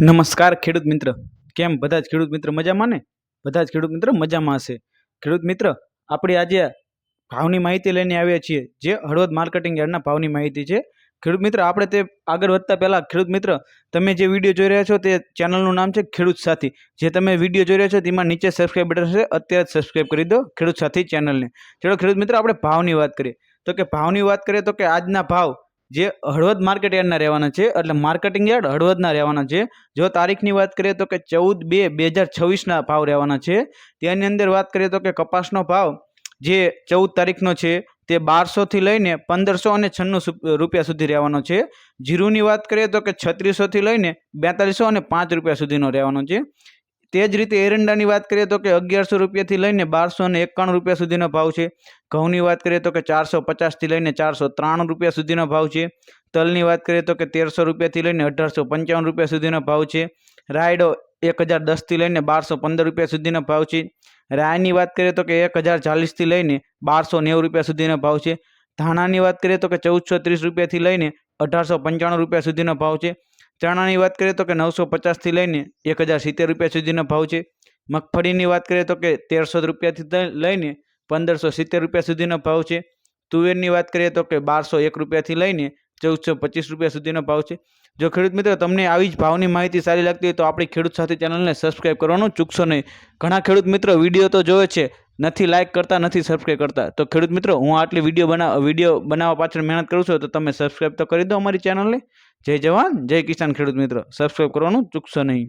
નમસ્કાર ખેડૂત મિત્ર. કેમ બધા જ ખેડૂત મિત્ર મજામાં ને? બધા જ ખેડૂત મિત્ર મજામાં હશે. ખેડૂત મિત્ર, આપણે આજે ભાવની માહિતી લઈને આવ્યા છીએ, જે હળવદ માર્કેટિંગ યાર્ડના ભાવની માહિતી છે. ખેડૂત મિત્ર, આપણે તે આગળ વધતા પહેલાં ખેડૂત મિત્ર, તમે જે વિડીયો જોઈ રહ્યા છો તે ચેનલનું નામ છે ખેડૂત સાથી. જે તમે વિડીયો જોઈ રહ્યા છો તેમાં નીચે સબસ્ક્રાઇબ બટન છે, અત્યારે જ સબસ્ક્રાઇબ કરી દો ખેડૂત સાથી ચેનલને. ચલો ખેડૂત મિત્ર, આપણે ભાવની વાત કરીએ. તો કે ભાવની વાત કરીએ તો કે આજના ભાવ જે હળવદ માર્કેટ યાર્ડના રહેવાના છે, એટલે માર્કેટિંગ યાર્ડ હળવદના રહેવાના છે. જો તારીખની વાત કરીએ તો કે 14/2/2026ના ભાવ રહેવાના છે. તેની અંદર વાત કરીએ તો કે કપાસનો ભાવ જે 14 તારીખનો છે તે 1200 થી લઈને 1596 રૂપિયા સુધી રહેવાનો છે. જીરુની વાત કરીએ તો કે 3600 થી લઈને 4205 રૂપિયા સુધીનો રહેવાનો છે. તે જ રીતે એરંડાની વાત કરીએ તો કે 1100 રૂપિયાથી લઈને 1291 રૂપિયા સુધીનો ભાવ છે. ઘઉંની વાત કરીએ તો કે 450 થી લઈને 493 રૂપિયા સુધીનો ભાવ છે. તલની વાત કરીએ તો કે 1300 રૂપિયાથી લઈને 1855 રૂપિયા સુધીનો ભાવ છે. રાયડો 1010 થી લઈને 1215 રૂપિયા સુધીનો ભાવ છે. રાયની વાત કરીએ તો કે 1040 થી લઈને 1290 રૂપિયા સુધીનો ભાવ છે. ધાણાની વાત કરીએ તો કે 1430 રૂપિયાથી લઈને 1895 રૂપિયા સુધીનો ભાવ છે. ચણાની વાત કરીએ તો કે 950 થી લઈને 1070 રૂપિયા સુધીનો ભાવ છે. મગફળીની વાત કરીએ તો કે 1300 રૂપિયાથી લઈને 1570 રૂપિયા સુધીનો ભાવ છે. તુવેરની વાત કરીએ તો કે 1201 રૂપિયાથી લઈને 1425 રૂપિયા સુધીનો ભાવ છે. જો ખેડૂત મિત્રો તમને આવી જ ભાવની માહિતી સારી લાગતી હોય તો આપણી ખેડૂત સાથી ચેનલને સબસ્ક્રાઇબ કરવાનું ચૂકશો નહીં. ઘણા ખેડૂત મિત્રો વિડીયો તો જોવે છે, નથી લાઇક કરતા, નથી સબસ્ક્રાઇબ કરતા. તો ખેડૂત મિત્રો, હું આટલી વિડીયો બનાવવા પાછળ મહેનત કરું છું, તો તમે સબસ્ક્રાઇબ તો કરી દો અમારી ચેનલને. જય જવાન જય કિસાન ખેડૂત મિત્રો, સબસ્ક્રાઇબ કરવાનું ચૂકશો નહીં.